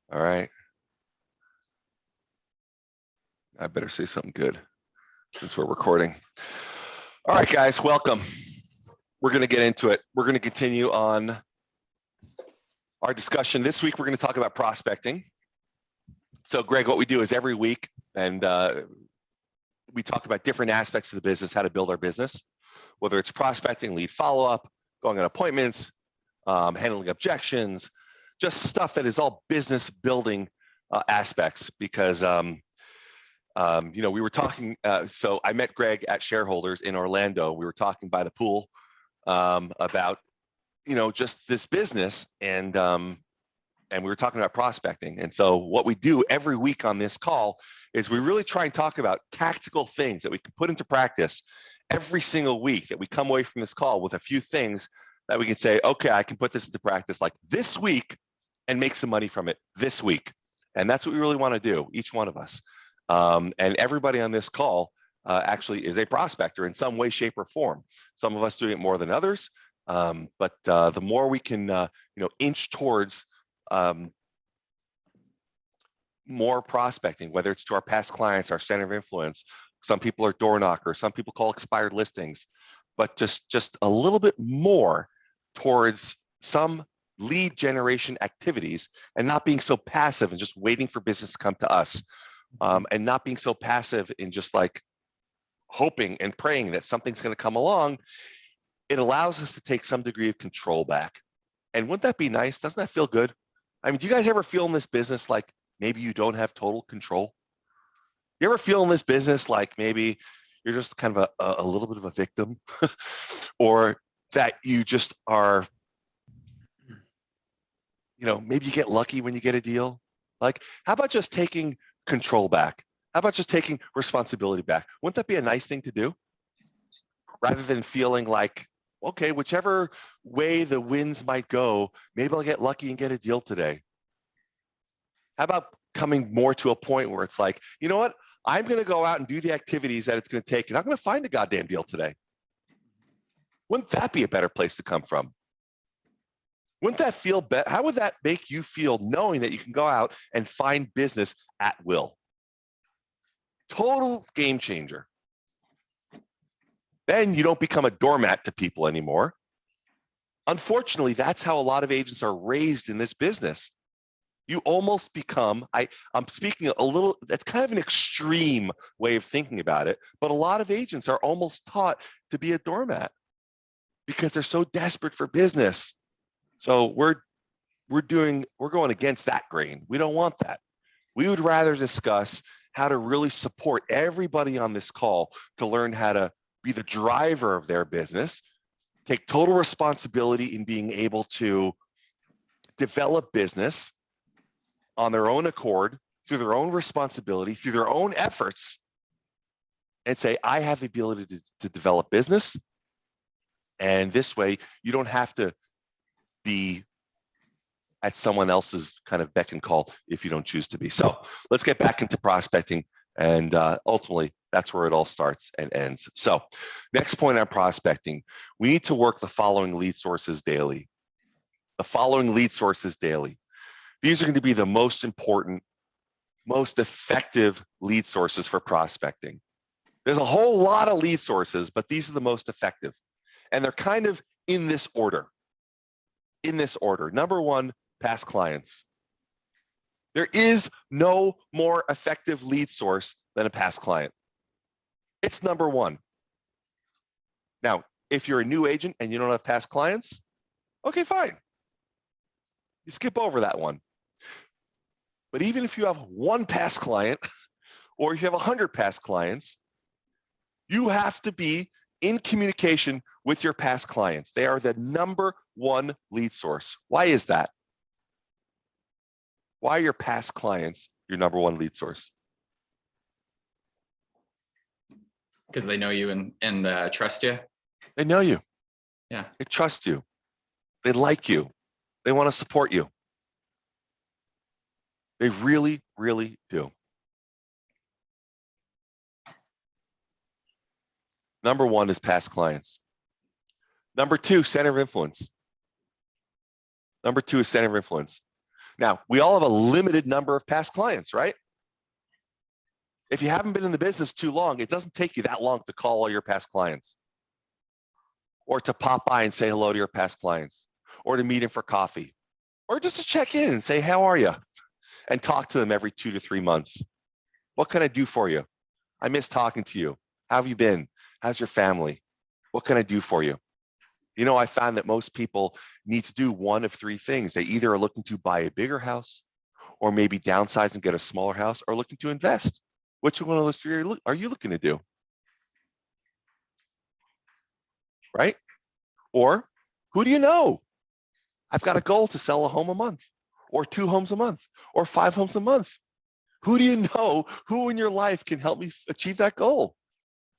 All right. I better say something good since we're recording. All right, guys, welcome. We're going to get into it. We're going to continue on our discussion. This week, we're going to talk about prospecting. So, Greg, what we do is every week, and we talk about different aspects of the business, how to build our business, whether it's prospecting, lead follow-up, going on appointments, handling objections, just stuff that is all business building aspects. Because we were talking. So I met Greg at Shareholders in Orlando. We were talking by the pool about just this business, and we were talking about prospecting. And so what we do every week on this call is we really try and talk about tactical things that we can put into practice every single week, that we come away from this call with a few things that we can say, okay, I can put this into practice like this week and make some money from it this week. And that's what we really want to do, each one of us. And everybody on this call actually is a prospector in some way, shape, or form. Some of us doing it more than others, but the more we can, inch towards more prospecting, whether it's to our past clients, our center of influence. Some people are door knockers, some people call expired listings, but just a little bit more towards some lead generation activities, and not being so passive and just waiting for business to come to us, and not being so passive in just like hoping and praying that something's going to come along. It allows us to take some degree of control back. And wouldn't that be nice? Doesn't that feel good? I mean, do you guys ever feel in this business like maybe you don't have total control? You ever feel in this business like maybe you're just kind of a little bit of a victim, or that you just are, maybe you get lucky when you get a deal? Like, how about just taking control back? How about just taking responsibility back? Wouldn't that be a nice thing to do? Rather than feeling like, okay, whichever way the winds might go, maybe I'll get lucky and get a deal today. How about coming more to a point where it's like, you know what? I'm going to go out and do the activities that it's going to take, and I'm going to find a goddamn deal today. Wouldn't that be a better place to come from? Wouldn't that feel better? How would that make you feel, knowing that you can go out and find business at will? Total game changer. Then you don't become a doormat to people anymore. Unfortunately, that's how a lot of agents are raised in this business. You almost become, I'm speaking a little, that's kind of an extreme way of thinking about it, but a lot of agents are almost taught to be a doormat because they're so desperate for business. So we're going against that grain. We don't want that. We would rather discuss how to really support everybody on this call to learn how to be the driver of their business, take total responsibility in being able to develop business on their own accord, through their own responsibility, through their own efforts, and say, I have the ability to develop business. And this way, you don't have to be at someone else's kind of beck and call if you don't choose to be. So let's get back into prospecting. And ultimately, that's where it all starts and ends. So next point on prospecting, we need to work the following lead sources daily. The following lead sources daily. These are going to be the most important, most effective lead sources for prospecting. There's a whole lot of lead sources, but these are the most effective. And they're kind of in this order. Number one, past clients. There is no more effective lead source than a past client. It's number one. Now, if you're a new agent and you don't have past clients, okay, fine. You skip over that one. But even if you have one past client, or if you have 100 past clients, you have to be in communication with your past clients. They are the number one lead source. Why is that? Why are your past clients your number one lead source? Because they know you and trust you. They know you. Yeah. They trust you. They like you. They want to support you. They really, really do. Number one is past clients. Number two, center of influence. Number two is center of influence. Now, we all have a limited number of past clients, right? If you haven't been in the business too long, it doesn't take you that long to call all your past clients or to pop by and say hello to your past clients or to meet them for coffee or just to check in and say, how are you? And talk to them every 2 to 3 months. What can I do for you? I miss talking to you. How have you been? How's your family? What can I do for you? You know, I found that most people need to do one of 3 things. They either are looking to buy a bigger house or maybe downsize and get a smaller house or looking to invest. Which one of those 3 are you looking to do? Right? Or who do you know? I've got a goal to sell a home a month or 2 homes a month or 5 homes a month. Who do you know? Who in your life can help me achieve that goal?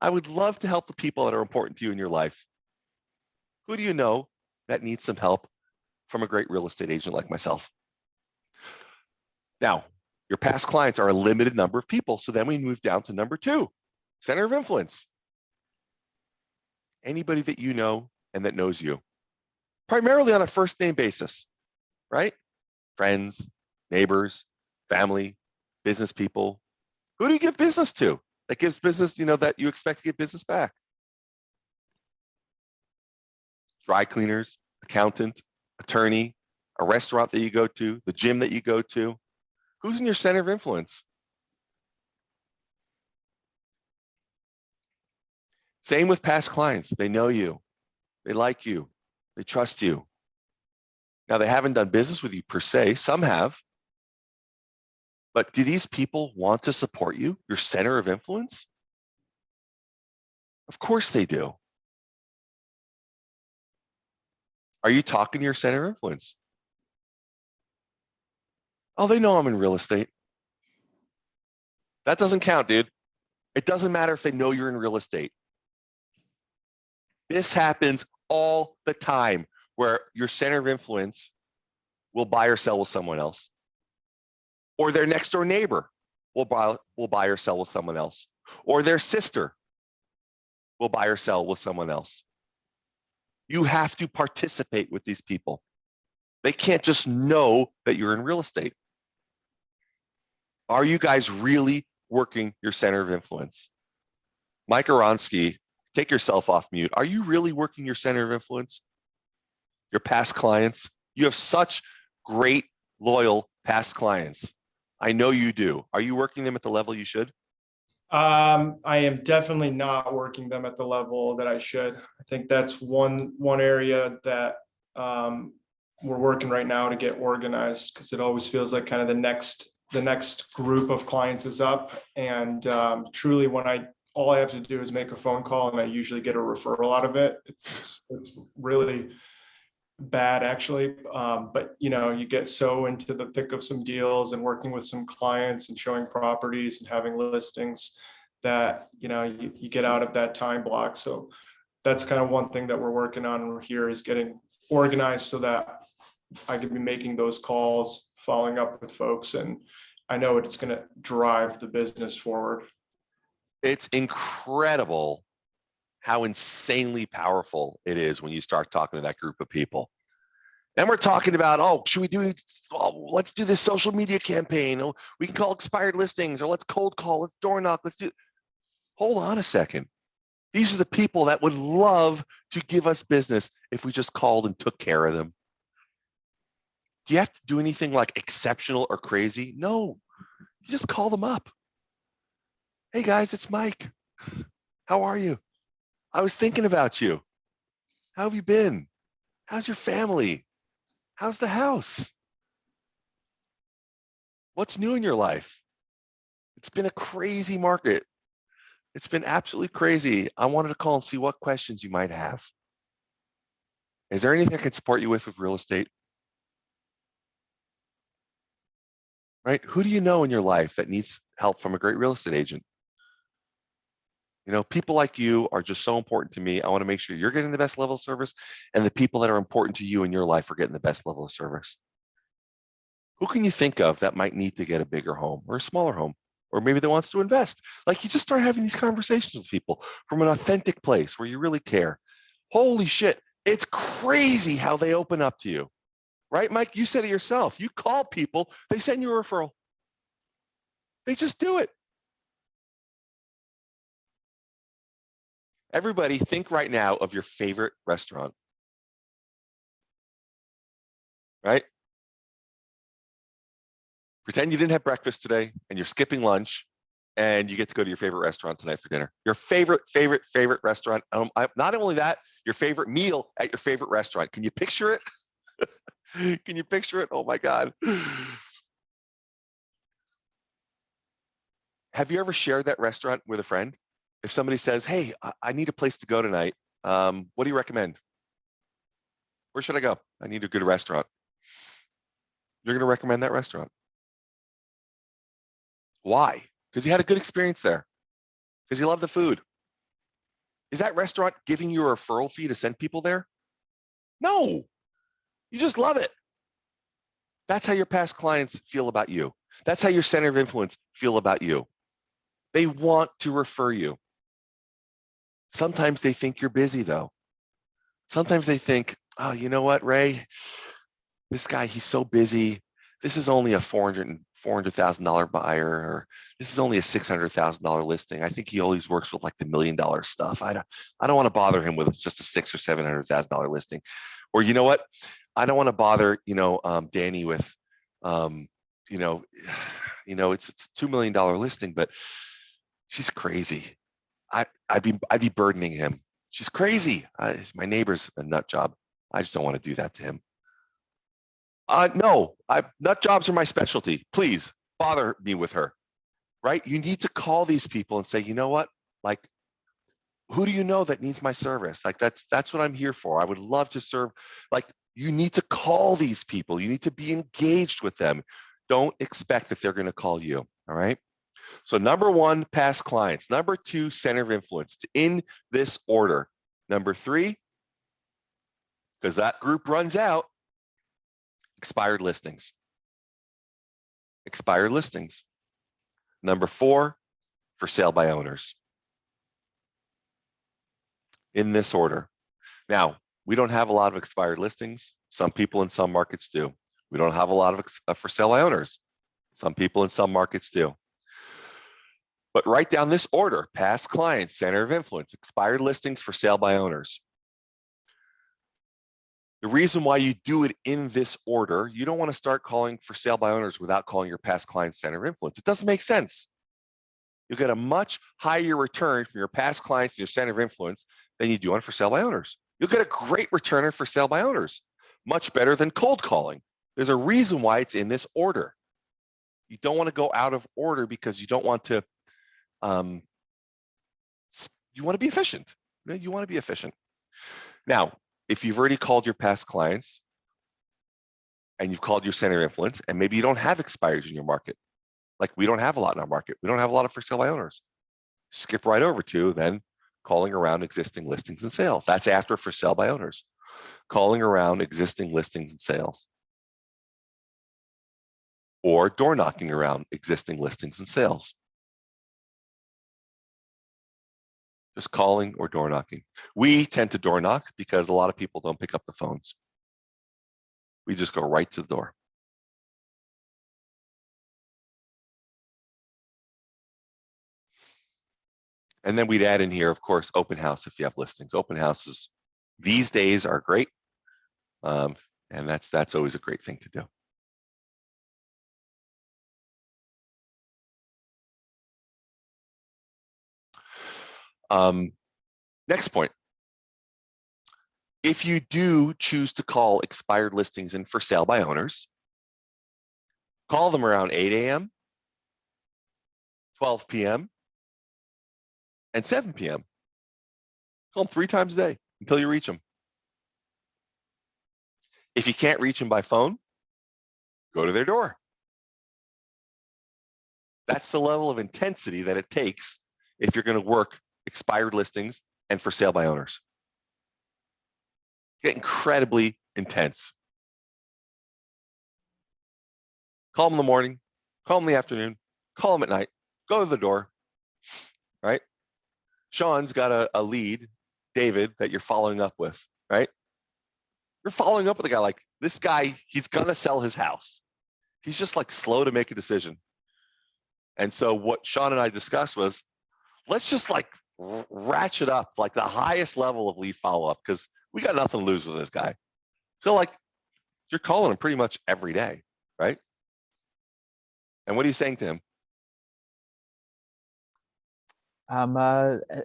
I would love to help the people that are important to you in your life. Who do you know that needs some help from a great real estate agent like myself? Now, your past clients are a limited number of people. So then we move down to number 2, center of influence. Anybody that you know and that knows you, primarily on a first name basis, right? Friends, neighbors, family, business people. Who do you give business to that gives business, you know, that you expect to get business back? Dry cleaners, accountant, attorney, a restaurant that you go to, the gym that you go to. Who's in your center of influence? Same with past clients. They know you, they like you, they trust you. Now, they haven't done business with you per se. Some have. But do these people want to support you, your center of influence? Of course they do. Are you talking to your center of influence? Oh, they know I'm in real estate. That doesn't count, dude. It doesn't matter if they know you're in real estate. This happens all the time where your center of influence will buy or sell with someone else. Or their next door neighbor will buy or sell with someone else. Or their sister will buy or sell with someone else. You have to participate with these people. They can't just know that you're in real estate. Are you guys really working your center of influence? Mike Aronsky, take yourself off mute. Are you really working your center of influence? Your past clients? You have such great, loyal past clients. I know you do. Are you working them at the level you should? I am definitely not working them at the level that I should. I think that's one area that we're working right now to get organized, because it always feels like kind of the next group of clients is up. And truly, when all I have to do is make a phone call and I usually get a referral out of it. It's really bad actually. But you know, you get so into the thick of some deals and working with some clients and showing properties and having listings that, you know, you get out of that time block. So that's kind of one thing that we're working on here, is getting organized so that I can be making those calls, following up with folks, and I know it's going to drive the business forward. It's incredible how insanely powerful it is when you start talking to that group of people. And we're talking about, oh, let's do this social media campaign. Oh, we can call expired listings, or let's cold call, let's door knock, hold on a second. These are the people that would love to give us business if we just called and took care of them. Do you have to do anything like exceptional or crazy? No, you just call them up. Hey guys, it's Mike. How are you? I was thinking about you. How have you been? How's your family? How's the house? What's new in your life? It's been a crazy market. It's been absolutely crazy. I wanted to call and see what questions you might have. Is there anything I can support you with real estate? Right? Who do you know in your life that needs help from a great real estate agent? You know, people like you are just so important to me. I want to make sure you're getting the best level of service, and the people that are important to you in your life are getting the best level of service. Who can you think of that might need to get a bigger home or a smaller home, or maybe that wants to invest? Like, you just start having these conversations with people from an authentic place where you really care. Holy shit, it's crazy how they open up to you. right, Mike? You said it yourself. You call people, they send you a referral. They just do it. Everybody think right now of your favorite restaurant, right? Pretend you didn't have breakfast today and you're skipping lunch and you get to go to your favorite restaurant tonight for dinner. Your favorite restaurant. Not only that, your favorite meal at your favorite restaurant. Can you picture it? Can you picture it? Oh my God. Have you ever shared that restaurant with a friend? If somebody says, hey, I need a place to go tonight, what do you recommend? Where should I go? I need a good restaurant. You're going to recommend that restaurant. Why? Because you had a good experience there. Because you love the food. Is that restaurant giving you a referral fee to send people there? No, you just love it. That's how your past clients feel about you. That's how your center of influence feel about you. They want to refer you. Sometimes they think you're busy though. Sometimes they think, oh, you know what, Ray? This guy, he's so busy. This is only a $400,000 buyer, or this is only a $600,000 listing. I think he always works with like the $1 million stuff. I don't want to bother him with just a $600,000 or $700,000 listing. Or you know what? I don't want to bother, Danny with, it's a $2 million listing, but she's crazy. I'd be burdening him. She's crazy. My neighbor's a nut job. I just don't want to do that to him. No, nut jobs are my specialty. Please bother me with her, right? You need to call these people and say, you know what? Like, who do you know that needs my service? Like, that's what I'm here for. I would love to serve. Like, you need to call these people. You need to be engaged with them. Don't expect that they're going to call you. All right. So number one, past clients. Number two, center of influence. It's in this order. Number three, because that group runs out, expired listings. Expired listings. Number four, for sale by owners. In this order. Now, we don't have a lot of expired listings. Some people in some markets do. We don't have a lot of for sale by owners. Some people in some markets do. But write down this order: past clients, center of influence, expired listings, for sale by owners. The reason why you do it in this order, you don't want to start calling for sale by owners without calling your past clients center of influence. It doesn't make sense. You'll get a much higher return from your past clients and your center of influence than you do on for sale by owners. You'll get a great return for sale by owners, much better than cold calling. There's a reason why it's in this order. You don't want to go out of order because you don't want to, you want to be efficient. You want to be efficient. Now, if you've already called your past clients and you've called your center of influence, and maybe you don't have expires in your market, like we don't have a lot in our market. We don't have a lot of for sale by owners. Skip right over to then calling around existing listings and sales. That's after for sale by owners. Calling around existing listings and sales. Or door knocking around existing listings and sales. Just calling or door knocking. We tend to door knock because a lot of people don't pick up the phones. We just go right to the door. And then we'd add in here, of course, open house if you have listings. Open houses these days are great. And that's always a great thing to do. Next point. If you do choose to call expired listings in for sale by owners, call them around 8 a.m., 12 p.m., and 7 p.m. Call them 3 times a day until you reach them. If you can't reach them by phone, go to their door. That's the level of intensity that it takes if you're going to work expired listings and for sale by owners. Get incredibly intense. Call them in the morning, call them in the afternoon, call them at night, go to the door, right? Sean's got a lead, David, that you're following up with, right? You're following up with a guy like, this guy, he's gonna sell his house. He's just like slow to make a decision. And so what Sean and I discussed was, let's just like ratchet up like the highest level of lead follow-up, because we got nothing to lose with this guy. So like, you're calling him pretty much every day, right? And what are you saying to him? I'm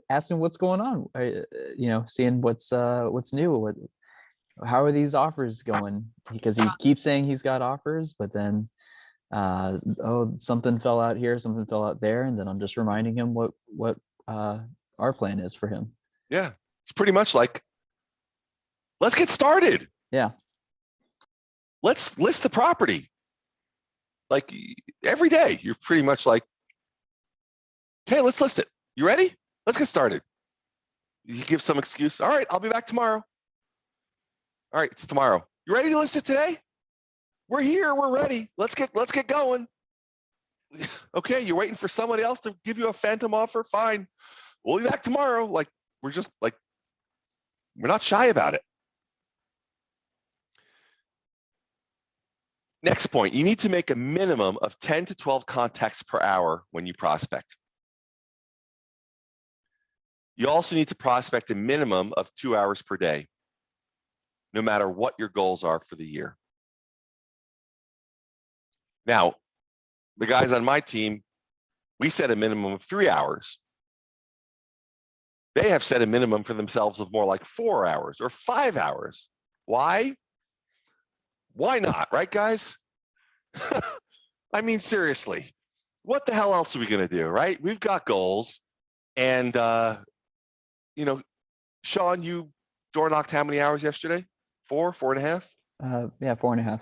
asking what's going on. Seeing what's new. How are these offers going? Because he keeps saying he's got offers, but then something fell out here, something fell out there, and then I'm just reminding him what our plan is for him. Yeah, it's pretty much like, let's get started. Yeah. Let's list the property. Like every day, you're pretty much like, okay, let's list it. You ready? Let's get started. You give some excuse. All right, I'll be back tomorrow. All right, it's tomorrow. You ready to list it today? We're here, we're ready. Let's get going. Okay, you're waiting for somebody else to give you a phantom offer? Fine. We'll be back tomorrow. Like, we're just like, we're not shy about it. Next point, you need to make a minimum of 10 to 12 contacts per hour when you prospect. You also need to prospect a minimum of 2 hours per day, no matter what your goals are for the year. Now, the guys on my team, we set a minimum of 3 hours. They have set a minimum for themselves of more like 4 hours or 5 hours. Why? Why not, right, guys? I mean, seriously, what the hell else are we going to do, right? We've got goals. And, Sean, you door knocked how many hours yesterday? 4.5? Yeah, 4.5.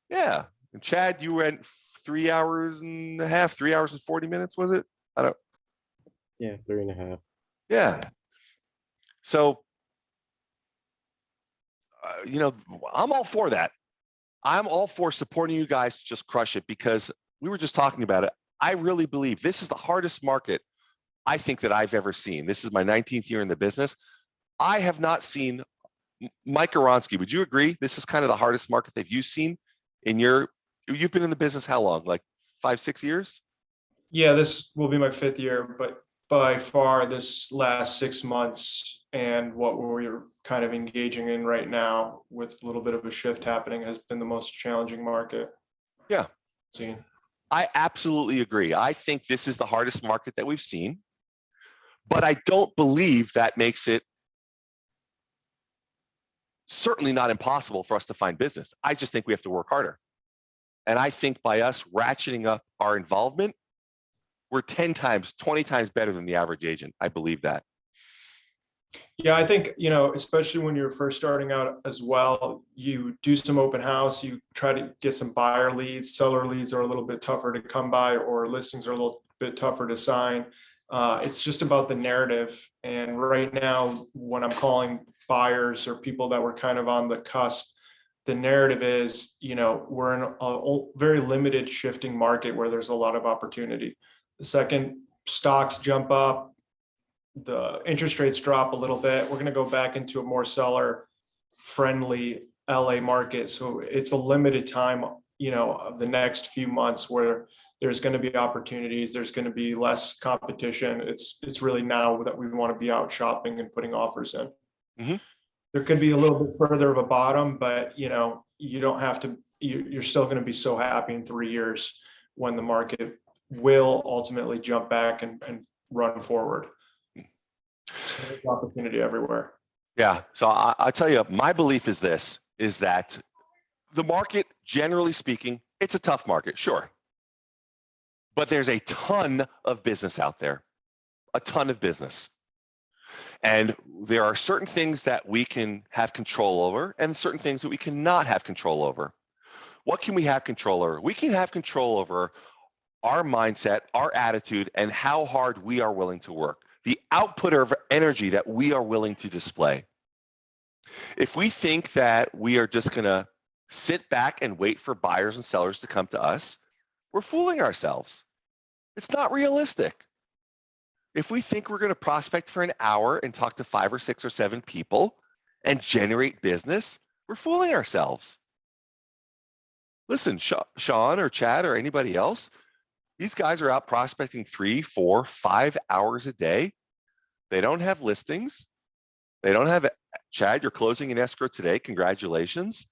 Yeah. And Chad, you went 3 hours and a half, 3 hours and 40 minutes, was it? Yeah, 3.5. Yeah. So, I'm all for that. I'm all for supporting you guys to just crush it, because we were just talking about it. I really believe this is the hardest market I think that I've ever seen. This is my 19th year in the business. I have not seen, Mike Oronsky, would you agree? This is kind of the hardest market that you've seen you've been in the business how long? Like 5-6 years? Yeah, this will be my 5th year, but by far this last 6 months and what we're kind of engaging in right now with a little bit of a shift happening has been the most challenging market. Yeah. Seen. I absolutely agree. I think this is the hardest market that we've seen, but I don't believe that makes it certainly not impossible for us to find business. I just think we have to work harder. And I think by us ratcheting up our involvement, we're 10 times, 20 times better than the average agent. I believe that. Yeah, I think, especially when you're first starting out as well, you do some open house, you try to get some buyer leads. Seller leads are a little bit tougher to come by, or listings are a little bit tougher to sign. It's just about the narrative. And right now, when I'm calling buyers or people that were kind of on the cusp, the narrative is, we're in a very limited shifting market where there's a lot of opportunity. The second stocks jump up, the interest rates drop a little bit, we're going to go back into a more seller friendly LA market. So it's a limited time, of the next few months where there's going to be opportunities, there's going to be less competition. It's really now that we want to be out shopping and putting offers in. Mm-hmm. There could be a little bit further of a bottom, but you don't have to, you're still going to be so happy in 3 years when the market will ultimately jump back and run forward. So there's opportunity everywhere. Yeah. So I tell you, my belief is this, is that the market, generally speaking, it's a tough market, sure. But there's a ton of business out there, a ton of business. And there are certain things that we can have control over and certain things that we cannot have control over. What can we have control over? We can have control over our mindset, our attitude, and how hard we are willing to work, the output of energy that we are willing to display. If we think that we are just going to sit back and wait for buyers and sellers to come to us, we're fooling ourselves. It's not realistic. If we think we're going to prospect for an hour and talk to 5 or 6 or 7 people and generate business, we're fooling ourselves. Listen, Sean or Chad or anybody else, these guys are out prospecting 3, 4, 5 hours a day. They don't have listings. They don't have, Chad, you're closing an escrow today. Congratulations,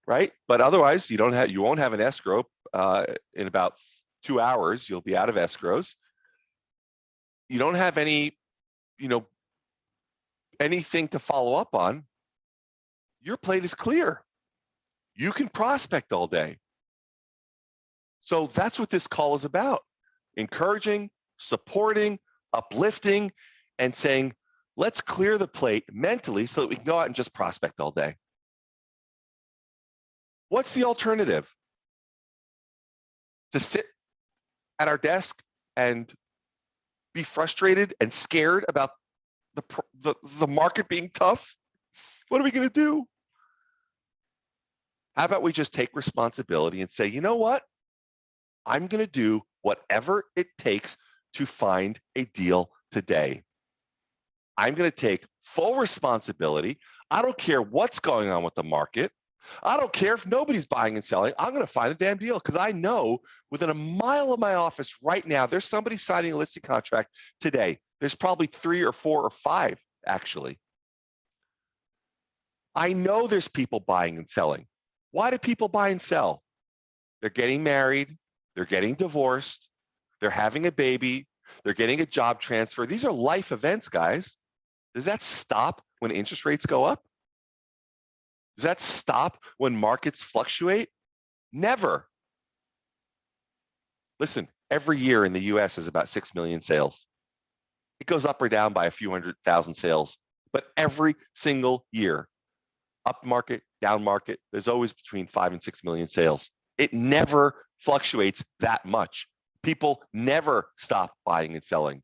right? But otherwise, you won't have an escrow in about 2 hours. You'll be out of escrows. You don't have any, anything to follow up on. Your plate is clear. You can prospect all day. So that's what this call is about. Encouraging, supporting, uplifting, and saying, let's clear the plate mentally so that we can go out and just prospect all day. What's the alternative? To sit at our desk and be frustrated and scared about the market being tough? What are we going to do? How about we just take responsibility and say, you know what? I'm going to do whatever it takes to find a deal today. I'm going to take full responsibility. I don't care what's going on with the market. I don't care if nobody's buying and selling. I'm going to find a damn deal because I know within a mile of my office right now, there's somebody signing a listing contract today. There's probably 3 or 4 or 5, actually. I know there's people buying and selling. Why do people buy and sell? They're getting married. They're getting divorced. They're having a baby. They're getting a job transfer. These are life events, guys. Does that stop when interest rates go up? Does that stop when markets fluctuate? Never. Listen, every year in the US is about 6 million sales. It goes up or down by a few 100,000 sales, but every single year, up market, down market, there's always between 5 and 6 million sales. It never fluctuates that much. People never stop buying and selling.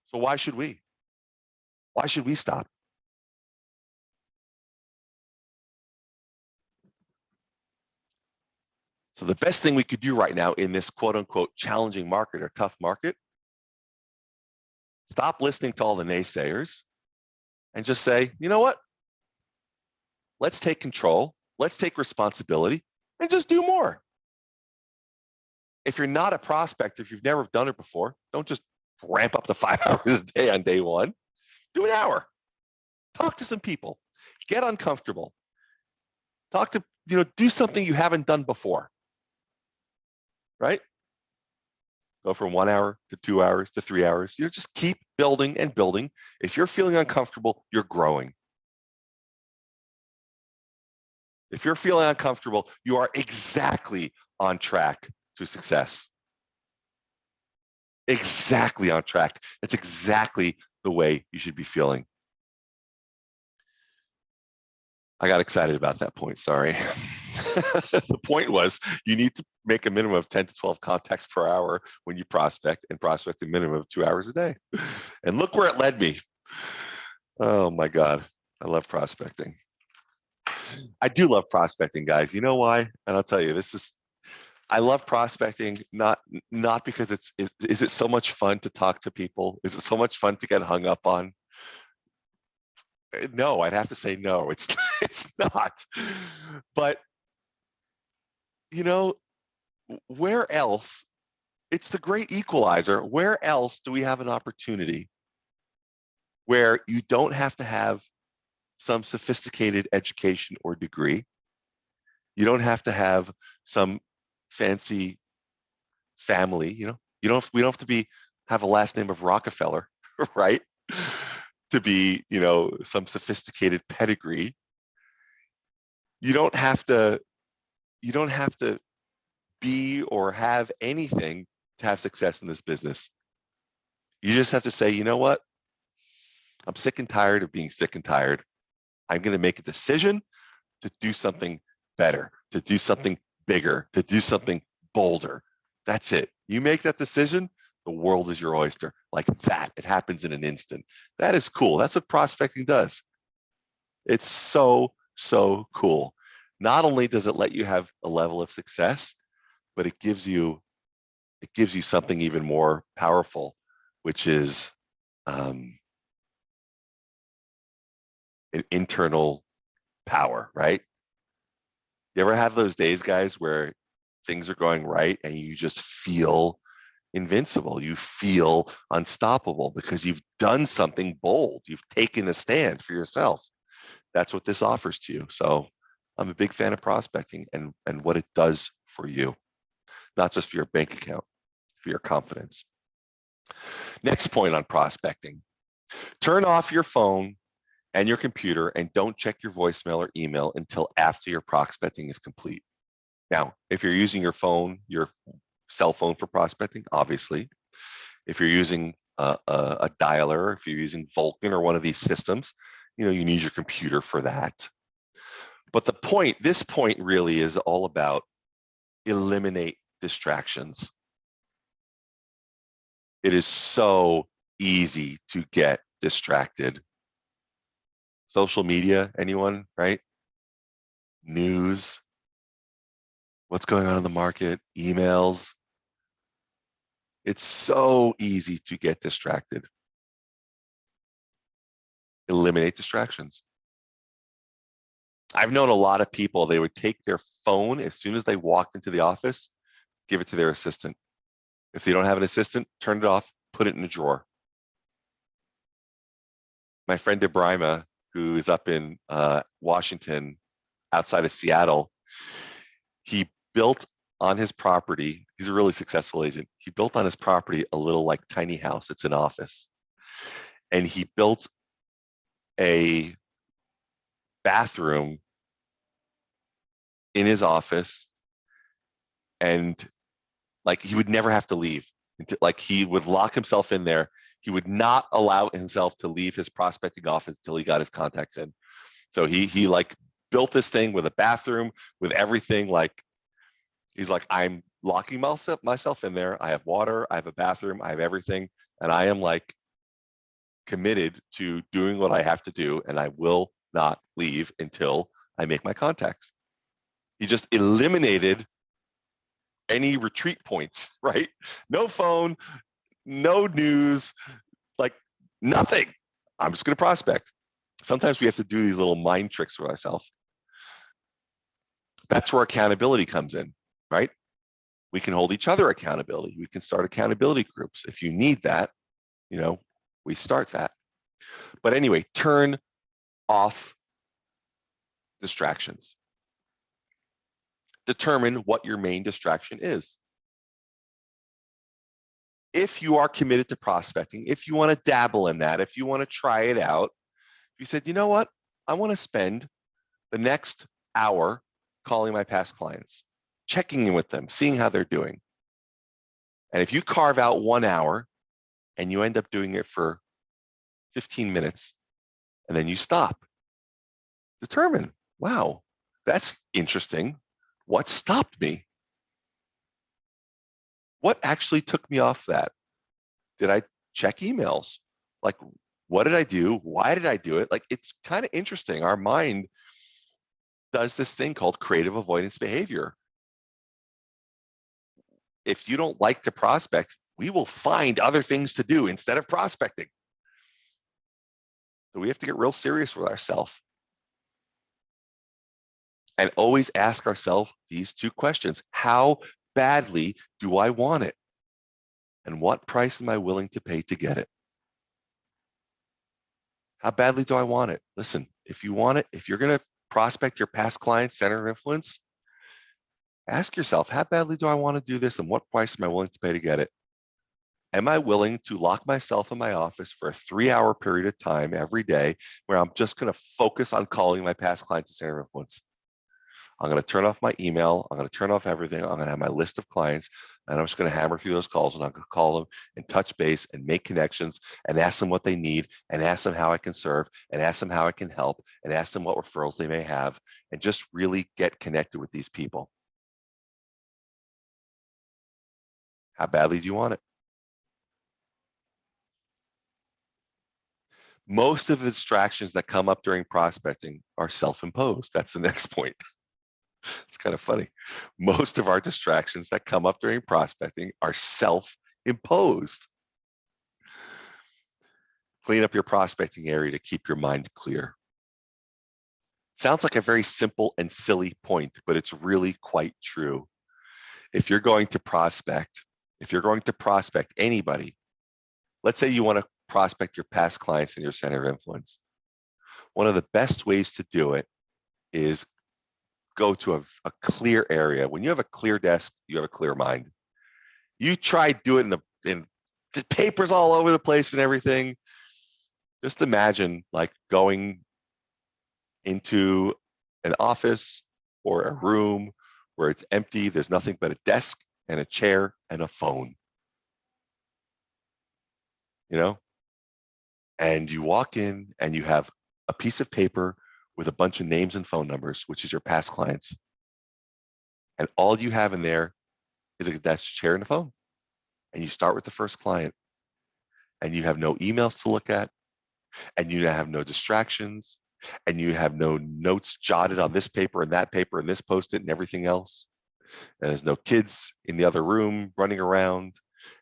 So why should we? Why should we stop? So the best thing we could do right now in this quote unquote challenging market or tough market, stop listening to all the naysayers and just say, you know what? Let's take control. Let's take responsibility and just do more. If you're not a prospector, if you've never done it before, don't just ramp up to 5 hours a day on day one. Do an hour. Talk to some people. Get uncomfortable. Talk to, do something you haven't done before. Right? Go from 1 hour to 2 hours to 3 hours. Just keep building and building. If you're feeling uncomfortable, you're growing. If you're feeling uncomfortable, you are exactly on track to success. Exactly on track. It's exactly the way you should be feeling. I got excited about that point, sorry. The point was you need to make a minimum of 10 to 12 contacts per hour when you prospect and prospect a minimum of 2 hours a day. And look where it led me. Oh my God, I love prospecting. I do love prospecting, guys. You know why? And I'll tell you, I love prospecting, not because is it so much fun to talk to people? Is it so much fun to get hung up on? No, I'd have to say no, it's not. But, where else, it's the great equalizer. Where else do we have an opportunity where you don't have to have some sophisticated education or degree? You don't have to have some fancy family, we don't have to have a last name of Rockefeller, right? To be, some sophisticated pedigree. You don't have to be or have anything to have success in this business. You just have to say, you know what? I'm sick and tired of being sick and tired. I'm going to make a decision to do something better, to do something bigger, to do something bolder. That's it. You make that decision, the world is your oyster. Like that, it happens in an instant. That is cool. That's what prospecting does. It's so, so cool. Not only does it let you have a level of success, but it gives you something even more powerful, which is an internal power, right? You ever have those days, guys, where things are going right and you just feel invincible? You feel unstoppable because you've done something bold. You've taken a stand for yourself. That's what this offers to you. So I'm a big fan of prospecting and what it does for you, not just for your bank account, for your confidence. Next point on prospecting, turn off your phone and your computer and don't check your voicemail or email until after your prospecting is complete. Now, if you're using your phone, your cell phone for prospecting, obviously, if you're using a dialer, if you're using Vulcan or one of these systems, you need your computer for that. But this point really is all about eliminate distractions. It is so easy to get distracted. Social media, anyone, right? News, what's going on in the market, emails. It's so easy to get distracted. Eliminate distractions. I've known a lot of people, they would take their phone as soon as they walked into the office, give it to their assistant. If they don't have an assistant, turn it off, put it in a drawer. My friend DeBrima, who is up in Washington, outside of Seattle, he built on his property, he's a really successful agent. He built on his property a little like tiny house. It's an office. And he built a bathroom in his office, and like he would never have to leave. Like he would lock himself in there. He would not allow himself to leave his prospecting office until he got his contacts in. So he like built this thing with a bathroom, with everything. Like he's like, I'm locking myself in there. I have water, I have a bathroom, I have everything, and I am like committed to doing what I have to do, and I will not leave until I make my contacts. He just eliminated any retreat points, right? No phone, no news, like nothing. I'm just going to prospect. Sometimes we have to do these little mind tricks with ourselves. That's where accountability comes in, right? We can hold each other accountability. We can start accountability groups. If you need that, we start that. But anyway, turn off distractions. Determine what your main distraction is. If you are committed to prospecting, if you want to dabble in that, if you want to try it out, if you said, you know what, I want to spend the next hour calling my past clients, checking in with them, seeing how they're doing. And if you carve out 1 hour and you end up doing it for 15 minutes and then you stop, determine, wow, that's interesting. What stopped me? What actually took me off that? Did I check emails? Like, what did I do? Why did I do it? Like, it's kind of interesting. Our mind does this thing called creative avoidance behavior. If you don't like to prospect, we will find other things to do instead of prospecting. So we have to get real serious with ourselves and always ask ourselves these two questions. How badly do I want it? And what price am I willing to pay to get it? How badly do I want it? Listen, if you want it, if you're going to prospect your past clients, center of influence, ask yourself, how badly do I want to do this? And what price am I willing to pay to get it? Am I willing to lock myself in my office for a 3-hour period of time every day where I'm just going to focus on calling my past clients and center of influence? I'm going to turn off my email. I'm going to turn off everything. I'm going to have my list of clients, and I'm just going to hammer through those calls, and I'm going to call them and touch base and make connections and ask them what they need and ask them how I can serve and ask them how I can help and ask them what referrals they may have and just really get connected with these people. How badly do you want it? Most of the distractions that come up during prospecting are self-imposed. That's the next point. It's kind of funny. Most of our distractions that come up during prospecting are self-imposed. Clean up your prospecting area to keep your mind clear. Sounds like a very simple and silly point, but it's really quite true. If you're going to prospect, anybody, let's say you want to prospect your past clients in your center of influence. One of the best ways to do it is go to a clear area. When you have a clear desk, you have a clear mind. You try to do it in the papers all over the place and everything. Just imagine like going into an office or a room where it's empty. There's nothing but a desk and a chair and a phone, and you walk in and you have a piece of paper with a bunch of names and phone numbers, which is your past clients. And all you have in there is a desk, chair, and a phone. And you start with the first client, and you have no emails to look at, and you have no distractions, and you have no notes jotted on this paper and that paper and this post-it and everything else. And there's no kids in the other room running around,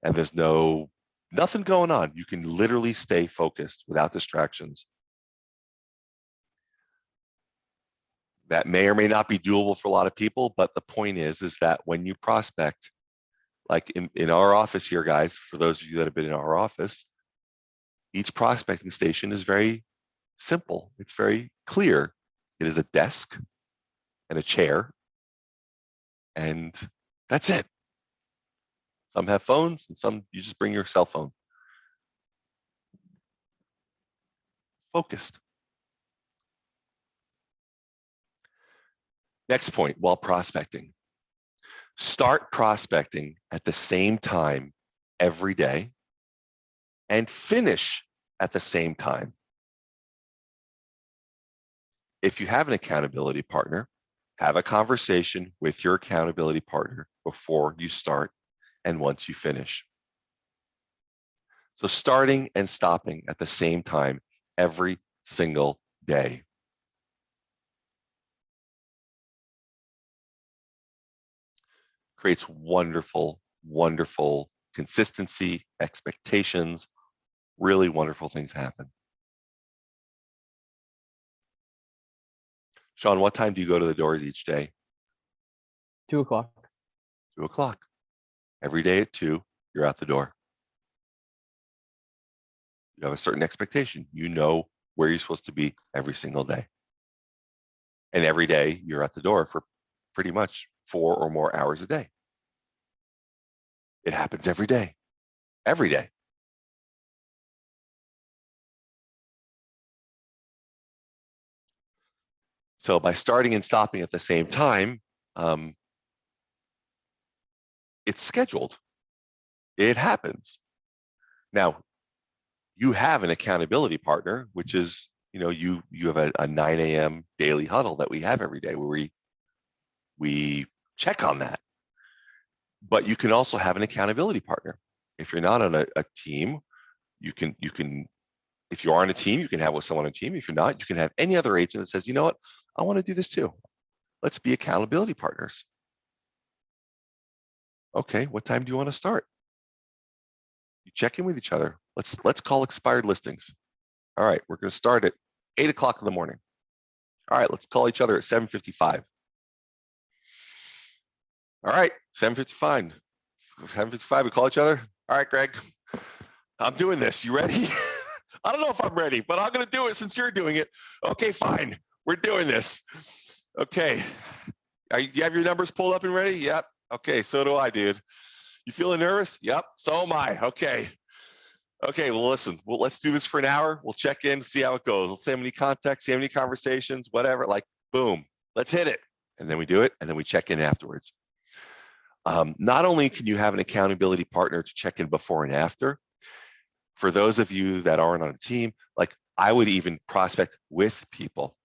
and there's nothing going on. You can literally stay focused without distractions. That may or may not be doable for a lot of people, but the point is that when you prospect, like in our office here, guys, for those of you that have been in our office, each prospecting station is very simple. It's very clear. It is a desk and a chair, and that's it. Some have phones, and some you just bring your cell phone. Focused. Next point, while prospecting. Start prospecting at the same time every day and finish at the same time. If you have an accountability partner, have a conversation with your accountability partner before you start and once you finish. So starting and stopping at the same time every single day. Creates wonderful, wonderful consistency, expectations, really wonderful things happen. Sean, what time do you go to the doors each day? 2:00. 2:00. Every day at 2, you're out the door. You have a certain expectation. You know where you're supposed to be every single day. And every day you're at the door for pretty much 4 or more hours a day. It happens every day. Every day. So by starting and stopping at the same time, it's scheduled. It happens. Now, you have an accountability partner, which is, you have a 9 a.m. daily huddle that we have every day where we check on that. But you can also have an accountability partner. If you're not on a team, you can, if you are on a team, you can have with someone on a team. If you're not, you can have any other agent that says, you know what, I want to do this too. Let's be accountability partners. Okay, what time do you want to start? You check in with each other. Let's call expired listings. All right, we're going to start at 8:00 in the morning. All right, let's call each other at 7:55. All right, 7:55. 7:55, we call each other. All right, Greg, I'm doing this. You ready? I don't know if I'm ready, but I'm going to do it since you're doing it. Okay, fine. We're doing this. Okay. You have your numbers pulled up and ready? Yep. Okay, so do I, dude. You feeling nervous? Yep, so am I. Okay. Okay, well, listen, let's do this for an hour. We'll check in, see how it goes. Let's see how many contacts, see how many conversations, whatever, like, boom, let's hit it. And then we do it, and then we check in afterwards. Not only can you have an accountability partner to check in before and after, for those of you that aren't on a team, like I would even prospect with people.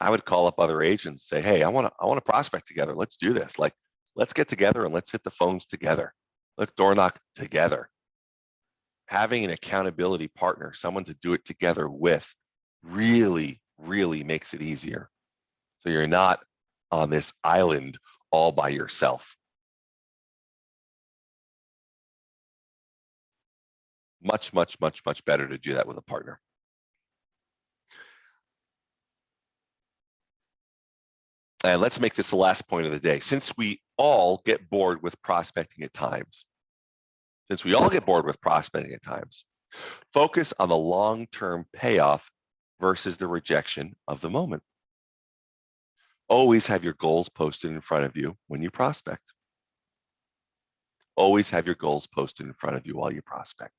I would call up other agents, say, hey, I want to prospect together. Let's do this. Like, let's get together and let's hit the phones together. Let's door knock together. Having an accountability partner, someone to do it together with, really, really makes it easier. So you're not on this island all by yourself. Much, much, much, much better to do that with a partner. And let's make this the last point of the day. Since we all get bored with prospecting at times, focus on the long-term payoff versus the rejection of the moment. Always have your goals posted in front of you when you prospect. Always have your goals posted in front of you while you prospect.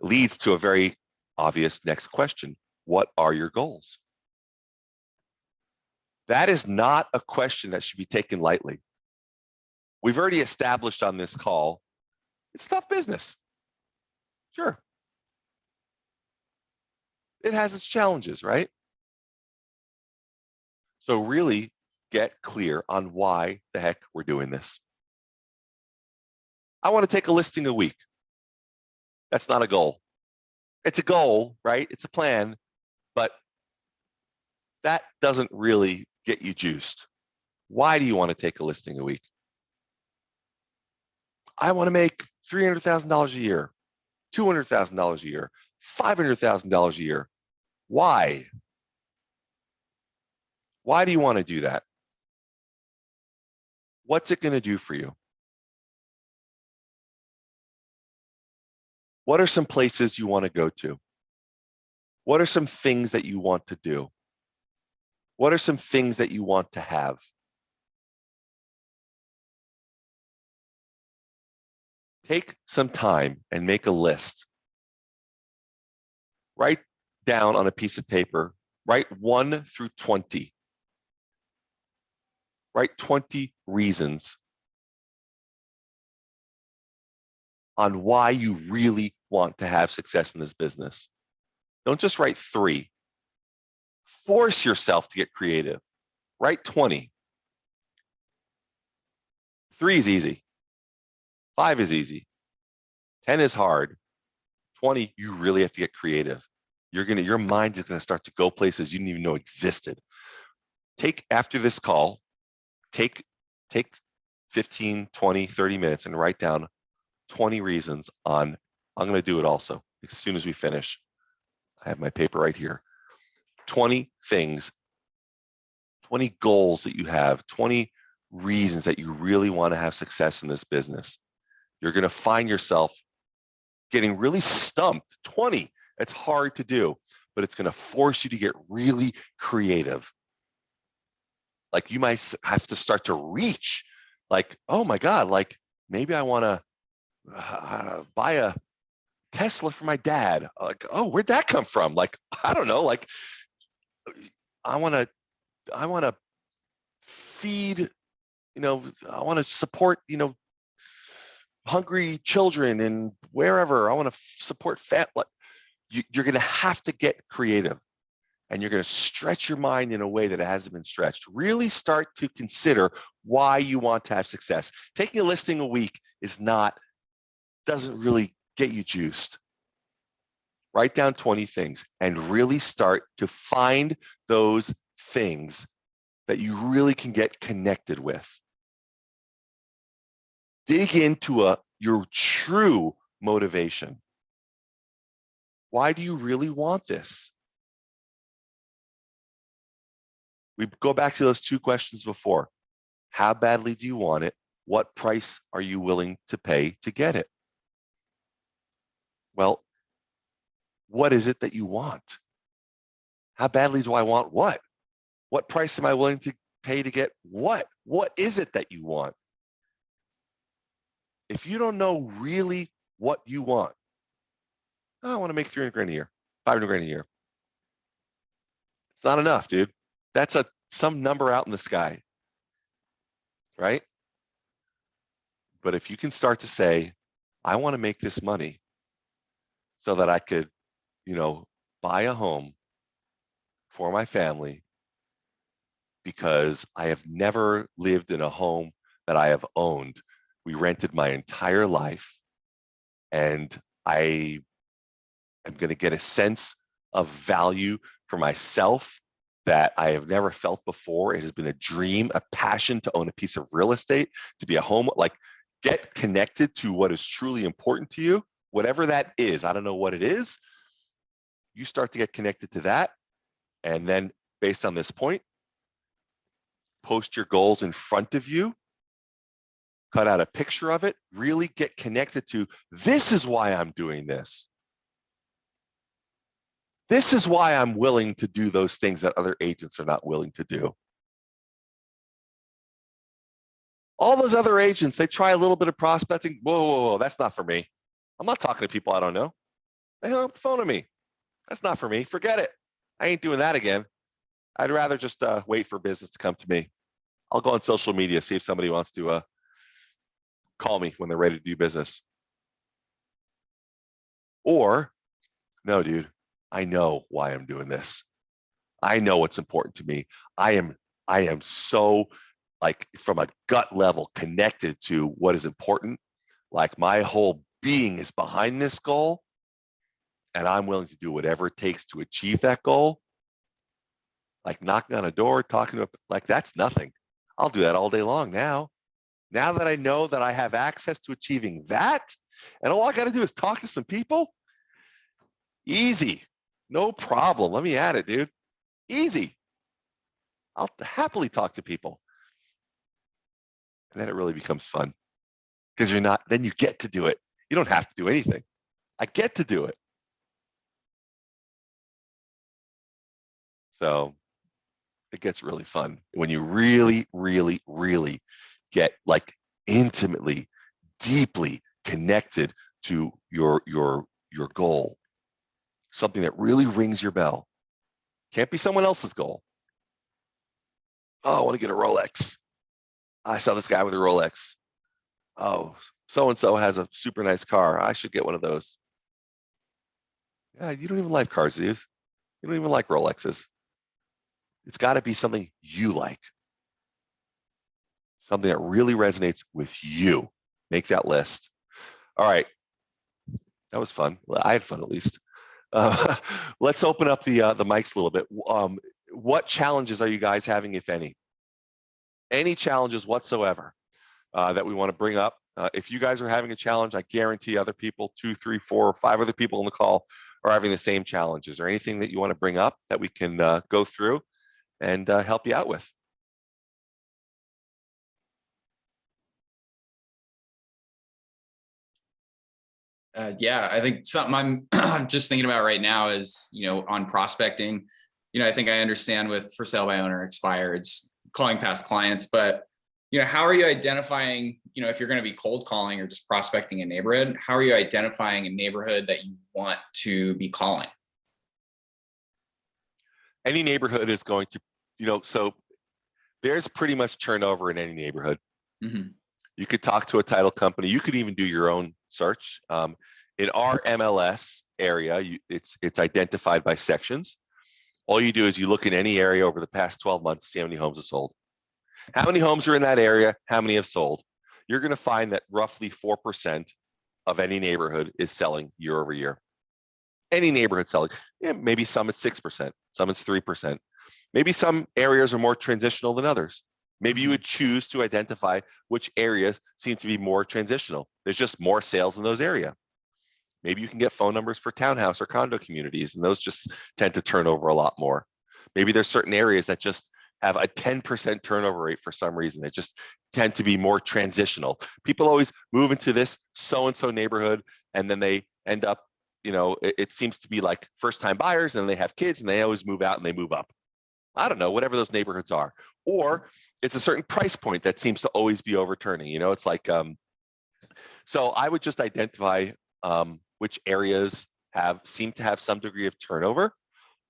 It leads to a very obvious next question. What are your goals? That is not a question that should be taken lightly. We've already established on this call, it's tough business. Sure. It has its challenges, right? So really get clear on why the heck we're doing this. I want to take a listing a week. That's not a goal. It's a goal, right? It's a plan, but that doesn't really get you juiced. Why do you want to take a listing a week? I want to make $300,000 a year, $200,000 a year, $500,000 a year. Why? Why do you want to do that? What's it going to do for you? What are some places you want to go to? What are some things that you want to do? What are some things that you want to have? Take some time and make a list. Write down on a piece of paper, write 1 through 20. Write 20 reasons on why you really want to have success in this business. Don't just write 3. Force yourself to get creative. Write 20. 3 is easy. 5 is easy. 10 is hard. 20, you really have to get creative. Your mind is going to start to go places you didn't even know existed. After this call, take 15, 20, 30 minutes and write down 20 reasons on, I'm going to do it also as soon as we finish. I have my paper right here. 20 things, 20 goals that you have, 20 reasons that you really want to have success in this business. You're going to find yourself getting really stumped. 20, it's hard to do, but it's going to force you to get really creative. Like you might have to start to reach, like, oh my God, like maybe I want to buy a Tesla for my dad. Like, oh, where'd that come from? Like, I don't know. Like, I want to feed, I want to support, hungry children and wherever. I want to support you're going to have to get creative, and you're going to stretch your mind in a way that it hasn't been stretched. Really start to consider why you want to have success. Taking a listing a week doesn't really get you juiced. Write down 20 things and really start to find those things that you really can get connected with. Dig into your true motivation. Why do you really want this? We go back to those 2 questions before. How badly do you want it? What price are you willing to pay to get it? Well, what is it that you want? How badly do I want what? What price am I willing to pay to get what? What is it that you want? If you don't know really what you want, oh, I want to make 300 grand a year, 500 grand a year. It's not enough, dude. That's some number out in the sky, right? But if you can start to say, I want to make this money so that I could, buy a home for my family, because I have never lived in a home that I have owned. We rented my entire life, and I am going to get a sense of value for myself that I have never felt before. It has been a dream, a passion to own a piece of real estate, to be a home, like get connected to what is truly important to you, whatever that is. I don't know what it is. You start to get connected to that. And then based on this point, post your goals in front of you, cut out a picture of it, really get connected to, this is why I'm doing this. This is why I'm willing to do those things that other agents are not willing to do. All those other agents, they try a little bit of prospecting. Whoa, whoa, whoa, that's not for me. I'm not talking to people I don't know. They hung up the phone to me. That's not for me. Forget it. I ain't doing that again. I'd rather just wait for business to come to me. I'll go on social media, see if somebody wants to call me when they're ready to do business. Or, no, dude, I know why I'm doing this. I know what's important to me. I am so, like, from a gut level connected to what is important. Like, my whole being is behind this goal, and I'm willing to do whatever it takes to achieve that goal. Like knocking on a door, talking to, like, that's nothing. I'll do that all day long now. Now that I know that I have access to achieving that, and all I got to do is talk to some people, easy, no problem. Let me add it, dude. Easy. I'll happily talk to people. And then it really becomes fun because then you get to do it. You don't have to do anything. I get to do it. So it gets really fun when you really, really, really get like intimately, deeply connected to your goal. Something that really rings your bell. Can't be someone else's goal. Oh, I want to get a Rolex. I saw this guy with a Rolex. Oh, so-and-so has a super nice car. I should get one of those. Yeah, you don't even like cars, dude. You don't even like Rolexes. It's got to be something you like. Something that really resonates with you. Make that list. All right. That was fun. Well, I had fun at least. Let's open up the mics a little bit. What challenges are you guys having, if any? Any challenges whatsoever that we want to bring up? If you guys are having a challenge, I guarantee other people, 2, 3, 4, 5 other people on the call are having the same challenges. Or anything that you want to bring up that we can go through and help you out with? Yeah, I think something I'm just thinking about right now is, on prospecting, I think I understand with for sale by owner expire, it's calling past clients, but, how are you identifying, if you're going to be cold calling or just prospecting a neighborhood, how are you identifying a neighborhood that you want to be calling? Any neighborhood is going to, so there's pretty much turnover in any neighborhood. Mm-hmm. You could talk to a title company. You could even do your own search. In our MLS area, it's identified by sections. All you do is you look in any area over the past 12 months, see how many homes have sold. How many homes are in that area? How many have sold? You're going to find that roughly 4% of any neighborhood is selling year over year. Any neighborhood selling. Yeah, maybe some it's 6%, some it's 3%. Maybe some areas are more transitional than others. Maybe you would choose to identify which areas seem to be more transitional. There's just more sales in those areas. Maybe you can get phone numbers for townhouse or condo communities, and those just tend to turn over a lot more. Maybe there's certain areas that just have a 10% turnover rate for some reason. They just tend to be more transitional. People always move into this so-and-so neighborhood, and then they end up, it seems to be like first-time buyers, and they have kids, and they always move out and they move up. I don't know, whatever those neighborhoods are. Or it's a certain price point that seems to always be overturning. It's like, so I would just identify which areas seem to have some degree of turnover.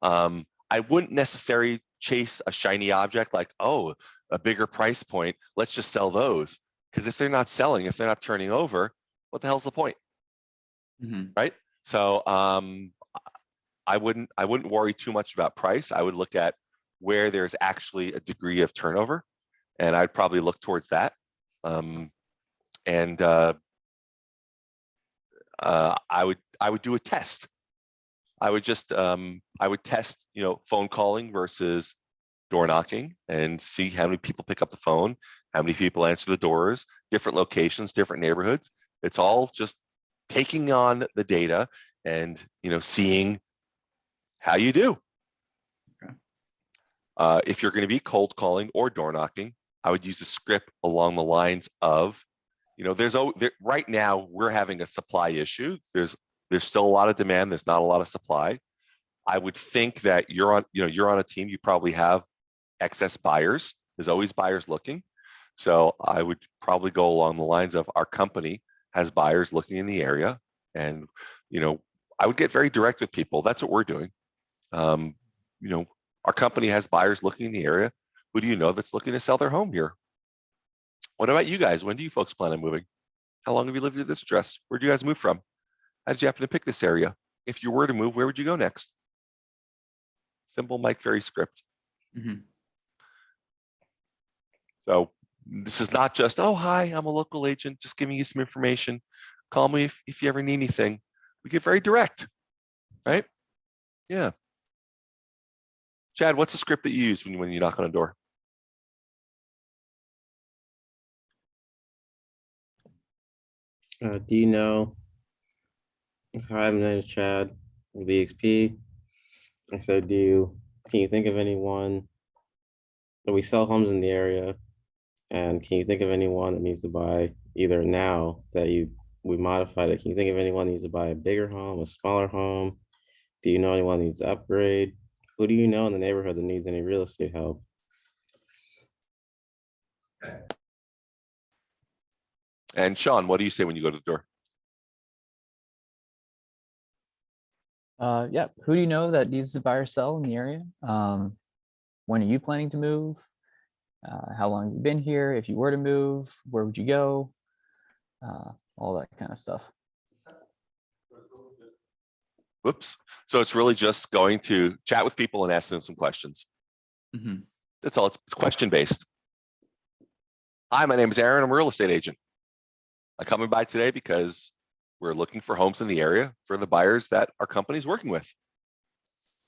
I wouldn't necessarily chase a shiny object like, oh, a bigger price point, let's just sell those. Because if they're not selling, if they're not turning over, what the hell's the point? Mm-hmm. Right? So I wouldn't worry too much about price. I would look at where there's actually a degree of turnover, and I'd probably look towards that. I would do a test. I would just I would test, phone calling versus door knocking, and see how many people pick up the phone, how many people answer the doors, different locations, different neighborhoods. It's all just taking on the data and seeing how you do. Okay. If you're going to be cold calling or door knocking, I would use a script along the lines of, right now we're having a supply issue. There's still a lot of demand. There's not a lot of supply. I would think that you're on a team. You probably have excess buyers. There's always buyers looking. So I would probably go along the lines of, our company has buyers looking in the area, and I would get very direct with people. That's what we're doing. Our company has buyers looking in the area. Who do you know that's looking to sell their home here? What about you guys? When do you folks plan on moving? How long have you lived at this address? Where'd you guys move from? How did you happen to pick this area? If you were to move, where would you go next? Simple Mike Ferry script. Mhm. So this is not just, oh, hi, I'm a local agent, just giving you some information. Call me if you ever need anything. We get very direct, right? Yeah. Chad, what's the script that you use when you knock on a door? Do you know? Hi, my name is Chad with EXP. I said, can you think of anyone that we sell homes in the area? And can you think of anyone that needs to buy either now that we modified it? Can you think of anyone that needs to buy a bigger home, a smaller home? Do you know anyone that needs to upgrade? Who do you know in the neighborhood that needs any real estate help? And Sean, what do you say when you go to the door? Yeah. Who do you know that needs to buy or sell in the area? When are you planning to move? How long have you been here? If you were to move, where would you go? All that kind of stuff. Whoops. So it's really just going to chat with people and ask them some questions. Mhm. That's all. It's question based. Hi, my name is Aaron. I'm a real estate agent. I'm coming by today because we're looking for homes in the area for the buyers that our company is working with.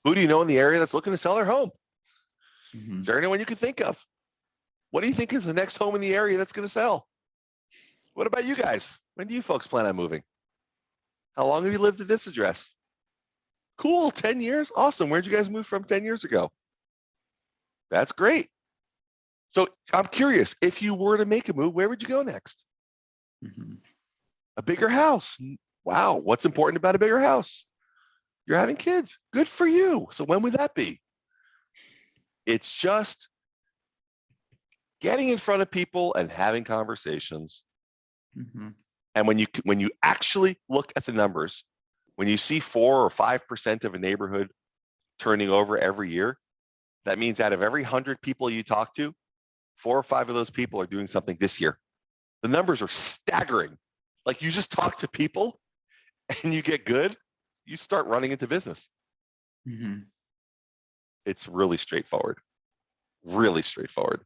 Who do you know in the area that's looking to sell their home? Mhm. Is there anyone you can think of? What do you think is the next home in the area that's going to sell? What about you guys? When do you folks plan on moving? How long have you lived at this address? Cool, 10 years? Awesome. Where'd you guys move from 10 years ago? That's great. So I'm curious, if you were to make a move, where would you go next? Mhm. A bigger house. Wow, what's important about a bigger house? You're having kids. Good for you. So when would that be? It's just getting in front of people and having conversations. Mhm. And when you actually look at the numbers, when you see 4 or 5% of a neighborhood turning over every year, that means out of every 100 people you talk to, 4 or 5 of those people are doing something this year. The numbers are staggering. Like, you just talk to people and you get good, you start running into business. Mhm. It's really straightforward. Really straightforward.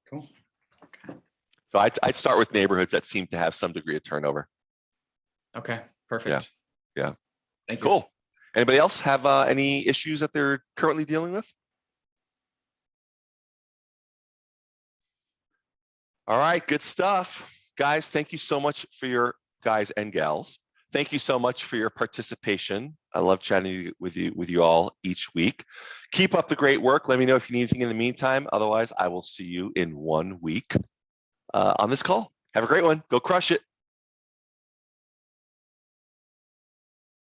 Cool. Okay. So I'd start with neighborhoods that seem to have some degree of turnover. Okay. Perfect. Yeah. Thank you. Cool. Anybody else have any issues that they're currently dealing with? All right, good stuff. Guys, thank you so much for your guys and gals. Thank you so much for your participation. I love chatting with you all each week. Keep up the great work. Let me know if you need anything in the meantime. Otherwise, I will see you in 1 week on this call. Have a great one. Go crush it.